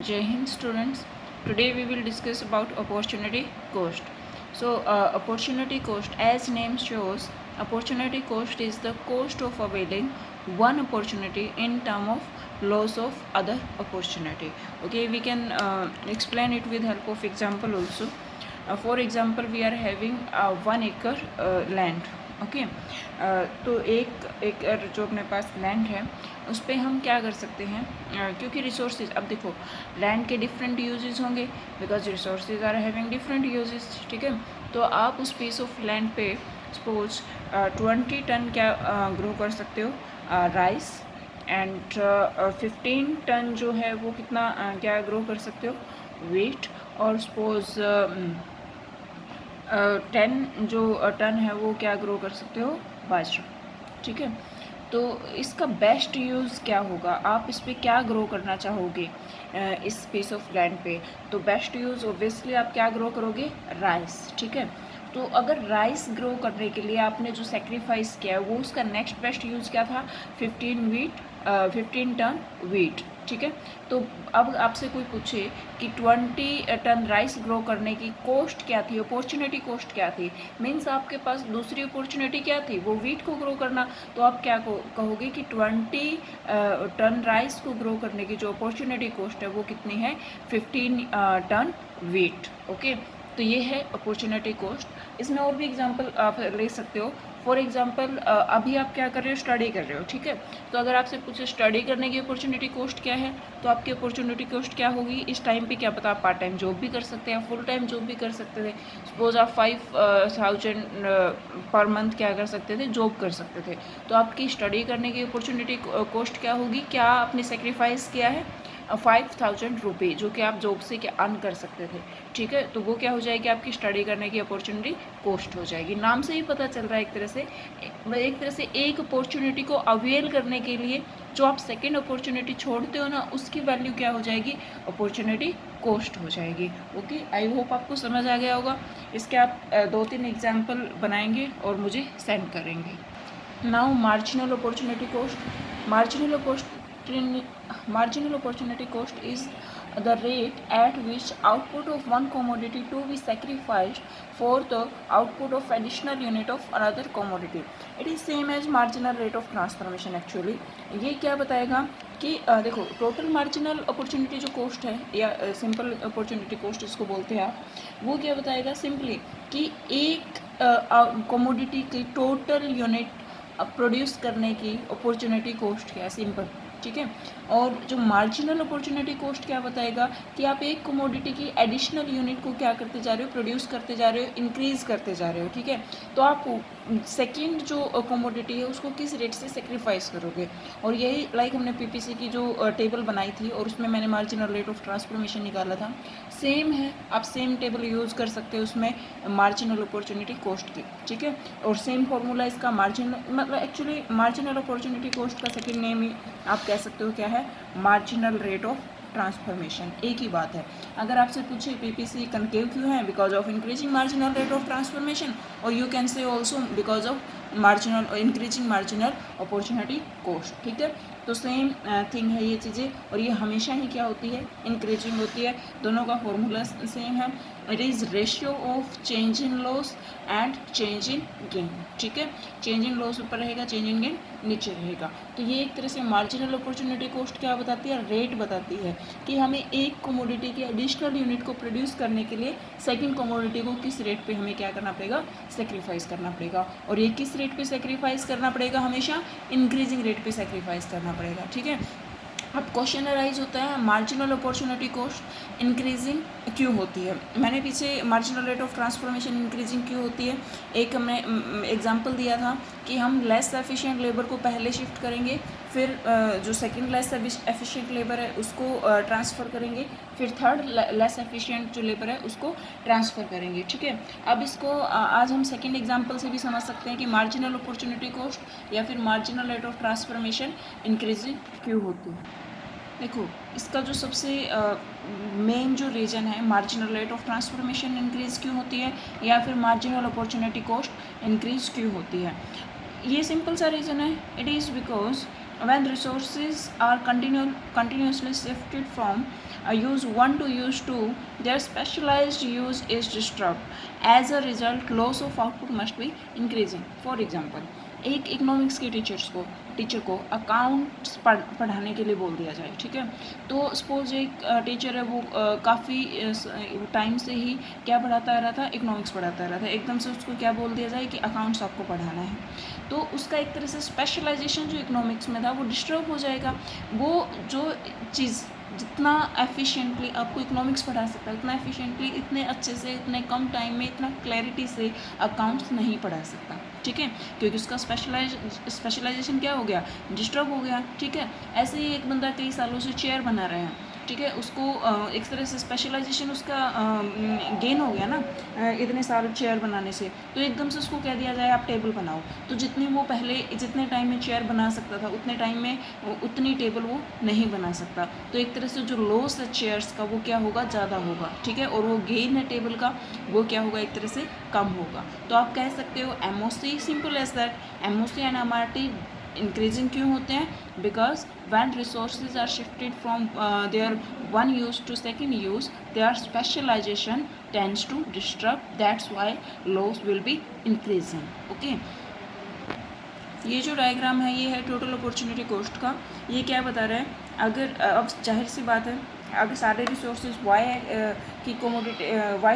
Jai Hind students, today we will discuss about opportunity cost. So opportunity cost, as name shows, opportunity cost is the cost of availing one opportunity in term of loss of other opportunity. Okay, we can explain it with help of example also. For example, we are having 1 acre land. Okay तो एक एकड़ जो अपने पास land है उस पर हम क्या कर सकते हैं, क्योंकि रिसोर्सेज, अब देखो लैंड के डिफरेंट यूजेस होंगे because resources are having different uses, ठीक है। तो आप उस पीस ऑफ लैंड पे सपोज 20 टन क्या ग्रो कर सकते हो, राइस, एंड 15 टन जो है वो कितना क्या ग्रो कर सकते हो, वीट, और सपोज 10 जो टन है वो क्या ग्रो कर सकते हो, बाजरा, ठीक है। तो इसका बेस्ट यूज़ क्या होगा, आप इस पर क्या ग्रो करना चाहोगे इस पीस ऑफ लैंड पे, तो बेस्ट यूज़ ओब्वियसली आप क्या ग्रो करोगे, राइस, ठीक है। तो अगर राइस ग्रो करने के लिए आपने जो सेक्रीफाइस किया है वो उसका नेक्स्ट बेस्ट यूज़ क्या था, 15 टन वीट, ठीक है। तो अब आपसे कोई पूछे कि 20 टन राइस ग्रो करने की कॉस्ट क्या थी, अपॉर्चुनिटी कॉस्ट क्या थी, मीन्स आपके पास दूसरी अपॉर्चुनिटी क्या थी, वो वीट को ग्रो करना, तो आप क्या कहोगे कि 20 टन राइस को ग्रो करने की जो अपॉर्चुनिटी कॉस्ट है वो कितनी है, 15 टन वीट, ओके। तो ये है अपॉर्चुनिटी कॉस्ट। इसमें और भी एग्जांपल आप ले सकते हो। फॉर एग्जांपल अभी आप क्या कर रहे हो, स्टडी कर रहे हो, ठीक है। तो अगर आपसे पूछे स्टडी करने की अपॉर्चुनिटी कॉस्ट क्या है, तो आपकी अपॉर्चुनिटी कॉस्ट क्या होगी, इस टाइम पे क्या पता आप पार्ट टाइम जॉब भी कर सकते हैं, फुल टाइम जॉब भी कर सकते थे। सपोज आप 5000 पर मंथ क्या कर सकते थे, जॉब कर सकते थे। तो आपकी स्टडी करने की अपॉर्चुनिटी कॉस्ट क्या होगी, क्या आपने सेक्रीफाइस किया है, 5000 रुपये, जो कि आप जॉब से क्या अर्न कर सकते थे, ठीक है। तो वो क्या हो जाएगी, आपकी स्टडी करने की अपॉर्चुनिटी कॉस्ट हो जाएगी। नाम से ही पता चल रहा है एक तरह से एक अपॉर्चुनिटी को अवेल करने के लिए जो आप सेकेंड अपॉर्चुनिटी छोड़ते हो ना, उसकी वैल्यू क्या हो जाएगी, अपॉर्चुनिटी कॉस्ट हो जाएगी। ओके, आई होप आपको समझ आ गया होगा। इसके आप 2-3 एग्जाम्पल बनाएंगे और मुझे सेंड करेंगे। Now marginal opportunity cost, marginal opportunity cost is the rate at which output of one commodity to be sacrificed for the output of additional unit of another commodity. It is same as marginal rate of transformation actually. ये क्या बताएगा कि देखो total marginal opportunity जो cost है या simple opportunity cost इसको बोलते हैं आप, वो क्या बताएगा सिंपली कि एक कमोडिटी की टोटल यूनिट प्रोड्यूस करने की अपॉर्चुनिटी कॉस्ट क्या है, सिंपल, ठीक है। और जो मार्जिनल अपॉर्चुनिटी कॉस्ट क्या बताएगा कि आप एक कमोडिटी की एडिशनल यूनिट को क्या करते जा रहे हो, प्रोड्यूस करते जा रहे हो, इंक्रीज करते जा रहे हो, ठीक है। तो आप सेकेंड जो कमोडिटी है उसको किस रेट से सेक्रीफाइस करोगे, और यही लाइक हमने पीपीसी की जो टेबल बनाई थी और उसमें मैंने मार्जिनल रेट ऑफ ट्रांसफॉर्मेशन निकाला था, सेम है, आप सेम टेबल यूज़ कर सकते हो उसमें मार्जिनल अपॉर्चुनिटी कॉस्ट की, ठीक है। और सेम फॉर्मूला इसका मार्जिनल, मतलब एक्चुअली मार्जिनल अपॉर्चुनिटी कॉस्ट का सेकेंड नेम ही आप कह सकते हो क्या है, मार्जिनल रेट ऑफ ट्रांसफॉर्मेशन, एक ही बात है। अगर आपसे पूछे पीपीसी कनकेव क्यों है, because of increasing marginal rate of transformation, और you can say also because of marginal increasing marginal opportunity cost, ठीक है। तो सेम थिंग है ये चीज़ें, और ये हमेशा ही क्या होती है, इंक्रीजिंग होती है। दोनों का फॉर्मूला सेम है, it is ratio of change in loss and change in gain, ठीक है। चेंज इन लॉस ऊपर रहेगा, चेंज इन गेन नीचे रहेगा। तो ये एक तरह से मार्जिनल अपॉर्चुनिटी कॉस्ट क्या बताती है, रेट बताती है कि हमें एक कमोडिटी की एडिशनल यूनिट को प्रोड्यूस करने के लिए सेकंड कमोडिटी को किस रेट पे हमें क्या करना पड़ेगा, सेक्रीफाइस करना पड़ेगा। और ये किस रेट पे सेक्रीफाइस करना पड़ेगा, हमेशा इंक्रीजिंग रेट पे सेक्रीफाइस करना पड़ेगा, ठीक है। अब क्वेश्चन अराइज होता है मार्जिनल अपॉर्चुनिटी कॉस्ट इंक्रीजिंग क्यों होती है। मैंने पीछे marginal rate of transformation increasing क्यों होती है एक हमने एग्जांपल दिया था कि हम लेस एफिशिएंट लेबर को पहले शिफ्ट करेंगे, फिर जो सेकंड लेस एफिशिएंट लेबर है उसको ट्रांसफ़र करेंगे, फिर थर्ड लेस एफिशिएंट जो लेबर है उसको ट्रांसफ़र करेंगे, ठीक है। अब इसको आज हम सेकंड एग्जांपल से भी समझ सकते हैं कि मार्जिनल अपॉर्चुनिटी कॉस्ट या फिर marginal rate of transformation increasing क्यों होती है। देखो इसका जो सबसे मेन जो रीज़न है, marginal rate of transformation increase क्यों होती है या फिर मार्जिनल अपॉर्चुनिटी कॉस्ट इंक्रीज़ क्यों होती है, ये सिंपल सा रीज़न है। It is because when resources are continuously shifted from use 1 to use 2, their specialized use is disturbed. As a result, loss of output must be increasing. For example, एक economics के teacher को accounts पढ़ाने के लिए बोल दिया जाए, ठीक है। तो सपोज एक टीचर है, वो काफ़ी टाइम से ही क्या पढ़ाता आ रहा था, इकोनॉमिक्स पढ़ाता आ रहा था, एकदम से उसको क्या बोल दिया जाए कि अकाउंट्स आपको पढ़ाना है, तो उसका एक तरह से स्पेशलाइजेशन जो इकोनॉमिक्स में था वो डिस्टर्ब हो जाएगा। वो जो चीज़ जितना एफिशिएंटली आपको इकोनॉमिक्स पढ़ा सकता है, उतना एफिशिएंटली, इतने अच्छे से, इतने कम टाइम में, इतना क्लैरिटी से अकाउंट्स नहीं पढ़ा सकता, ठीक है, क्योंकि उसका स्पेशलाइजेशन क्या हो गया, डिस्टर्ब हो गया, ठीक है। ऐसे ही एक बंदा कई सालों से चेयर बना रहे हैं, ठीक है, उसको एक तरह से स्पेशलाइजेशन उसका गेन हो गया ना इतने सारे चेयर बनाने से, तो एकदम से उसको कह दिया जाए आप टेबल बनाओ, तो जितनी वो पहले जितने टाइम में चेयर बना सकता था उतने टाइम में उतनी टेबल वो नहीं बना सकता, तो एक तरह से जो लॉस है चेयर्स का वो क्या होगा, ज़्यादा होगा, ठीक है, और वो गेन है टेबल का वो क्या होगा, एक तरह से कम होगा। तो आप कह सकते हो MOC, simple as that, MOC and MRT increasing क्यों होते हैं, because when resources are shifted from their one use to second use, their specialization tends to disrupt, that's why loss will be increasing. Okay, ये जो diagram है ये है total opportunity cost का। ये क्या बता रहा है, अगर अब जाहिर सी बात है, अगर सारे रिसोर्सेज वाई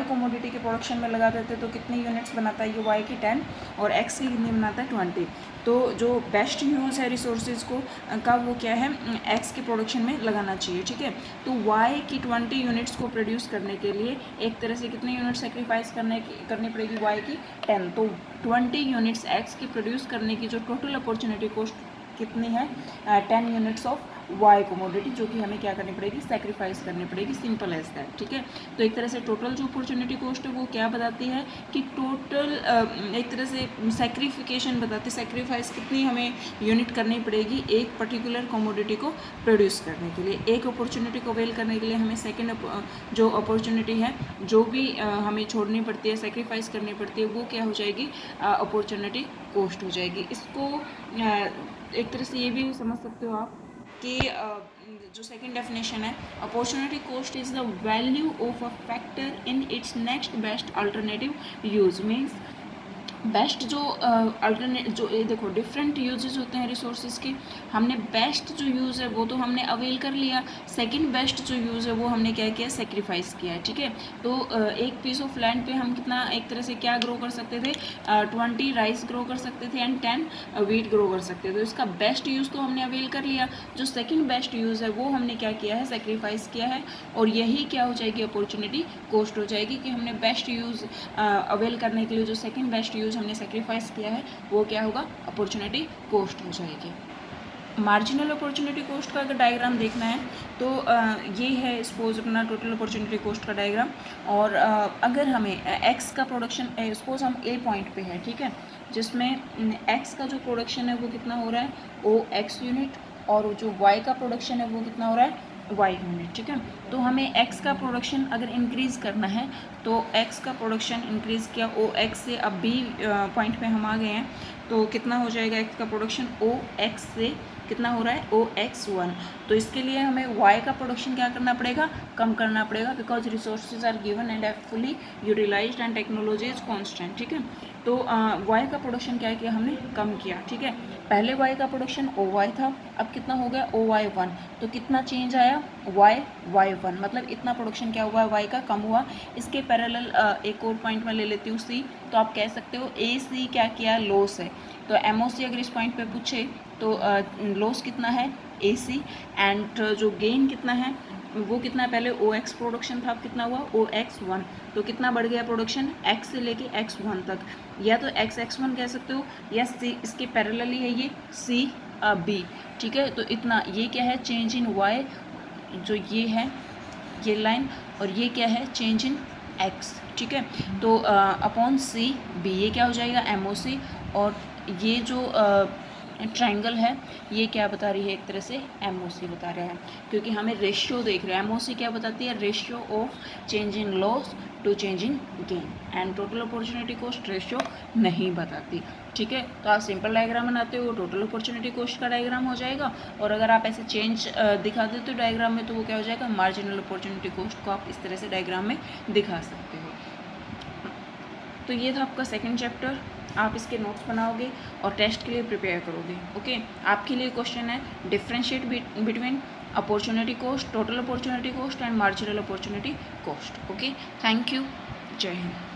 कोमोडिटी के प्रोडक्शन में लगा देते तो कितनी यूनिट्स बनाता है, ये वाई की 10 और एक्स की कितनी बनाता है 20। तो जो बेस्ट यूज़ है रिसोर्सेज को का वो क्या है, एक्स के प्रोडक्शन में लगाना चाहिए, ठीक है। तो वाई की 20 यूनिट्स को प्रोड्यूस करने के लिए एक तरह से कितनी यूनिट सेक्रीफाइस करनी पड़ेगी, वाई की 10। तो 20 यूनिट्स एक्स की प्रोड्यूस करने की जो टोटल अपॉर्चुनिटी कॉस्ट कितनी है, 10 यूनिट्स ऑफ वाई कोमोडिटी, जो कि हमें क्या करनी पड़ेगी, सेक्रीफाइस करनी पड़ेगी, सिंपल एज दैट, ठीक है। तो एक तरह से टोटल जो अपॉर्चुनिटी कॉस्ट है वो क्या बताती है कि टोटल एक तरह से सेक्रीफिकेशन बताती है, सेक्रीफाइस कितनी हमें यूनिट करनी पड़ेगी एक पर्टिकुलर कोमोडिटी को प्रोड्यूस करने के लिए। एक अपॉर्चुनिटी को अवेल करने के लिए हमें सेकेंड जो अपॉर्चुनिटी है जो भी हमें छोड़नी पड़ती है, सेक्रीफाइस करनी पड़ती है, वो क्या हो जाएगी, अपॉर्चुनिटी कॉस्ट हो जाएगी। इसको एक तरह से ये भी समझ सकते हो आप कि जो सेकंड डेफिनेशन है, opportunity cost is the value of a factor in its next best alternative use. Means best जो अल्टरनेट जो ये देखो डिफरेंट यूजेस होते हैं रिसोर्सेज के, हमने बेस्ट जो यूज़ है वो तो हमने अवेल कर लिया, सेकंड बेस्ट जो यूज़ है वो हमने क्या किया, सेक्रीफाइस किया है, ठीक है। तो एक पीस ऑफ लैंड पे हम कितना एक तरह से क्या ग्रो कर सकते थे, 20 राइस ग्रो कर सकते थे एंड 10 वीट ग्रो कर सकते थे। तो इसका बेस्ट यूज़ तो हमने अवेल कर लिया, जो सेकेंड बेस्ट यूज़ है वो हमने क्या किया है, सेक्रीफाइस किया है, और यही क्या हो जाएगी, अपॉर्चुनिटी कॉस्ट हो जाएगी कि हमने बेस्ट यूज़ अवेल करने के लिए जो सेकेंड बेस्ट यूज़ हमने सेक्रीफाइस किया है वो क्या होगा, अपॉर्चुनिटी कॉस्ट हो जाएगी। मार्जिनल अपॉर्चुनिटी कॉस्ट का अगर डायग्राम देखना है तो ये है सपोज अपना टोटल अपॉर्चुनिटी कॉस्ट का डायग्राम, और अगर हमें एक्स का प्रोडक्शन सपोज हम ए पॉइंट पे है, ठीक है, जिसमें एक्स का जो प्रोडक्शन है वो कितना हो रहा है, ओ एक्स यूनिट, और जो वाई का प्रोडक्शन है वो कितना हो रहा है, वाई यूनिट, ठीक है। तो हमें एक्स का प्रोडक्शन अगर इंक्रीज़ करना है तो एक्स का प्रोडक्शन इंक्रीज़ किया ओ एक्स से, अब बी पॉइंट पे हम आ गए हैं, तो कितना हो जाएगा एक्स का प्रोडक्शन ओ एक्स से कितना हो रहा है, ओ एक्स 1। तो इसके लिए हमें वाई का प्रोडक्शन क्या करना पड़ेगा, कम करना पड़ेगा, because resources are given and have fully utilized and technology is constant, ठीक है। तो वाई का प्रोडक्शन क्या किया, हमने कम किया, ठीक है। पहले वाई का प्रोडक्शन ओ वाई था, अब कितना हो गया, ओ वाई 1। तो कितना चेंज आया, वाई 1, मतलब इतना प्रोडक्शन क्या हुआ है, वाई का कम हुआ। इसके पैरेलल एक और पॉइंट में ले लेती हूँ सी, तो आप कह सकते हो ए सी क्या किया, लॉस है। तो एम ओ सी अगर इस पॉइंट पे पूछे तो लॉस कितना है, ए सी, एंड जो गेन कितना है वो कितना है, पहले ओ एक्स प्रोडक्शन था, अब कितना हुआ, ओ एक्स 1। तो कितना बढ़ गया प्रोडक्शन, एक्स से लेके एक्स 1 तक, या तो एक्स एक्स 1 कह सकते हो, या सी इसके पैरेलली है ये सी बी, ठीक है। तो इतना ये क्या है, चेंज इन वाई, जो ये है ये लाइन, और ये क्या है, चेंज इन एक्स, ठीक है। तो अपॉन सी बी, ये क्या हो जाएगा, एम ओ सी, और ये जो ट्रायंगल है, ये क्या बता रही है, एक तरह से एमओसी बता रहा है, क्योंकि हमें रेशियो देख रहे हैं। एमओसी क्या बताती है, ratio of change in loss to change in gain, and total opportunity cost ratio नहीं बताती। ठीक है, तो आप सिंपल डायग्राम बनाते हो, टोटल अपॉर्चुनिटी कॉस्ट का डायग्राम हो जाएगा, और अगर आप ऐसे चेंज दिखा देते हो डायग्राम में, तो वो क्या हो जाएगा, मार्जिनल अपॉर्चुनिटी कॉस्ट को आप इस तरह से डायग्राम में दिखा सकते हो। तो ये था आपका सेकंड चैप्टर, आप इसके नोट्स बनाओगे और टेस्ट के लिए प्रिपेयर करोगे। ओके, आपके लिए क्वेश्चन है differentiate between opportunity cost, total opportunity cost and marginal opportunity cost. Okay, thank you, जय हिंद।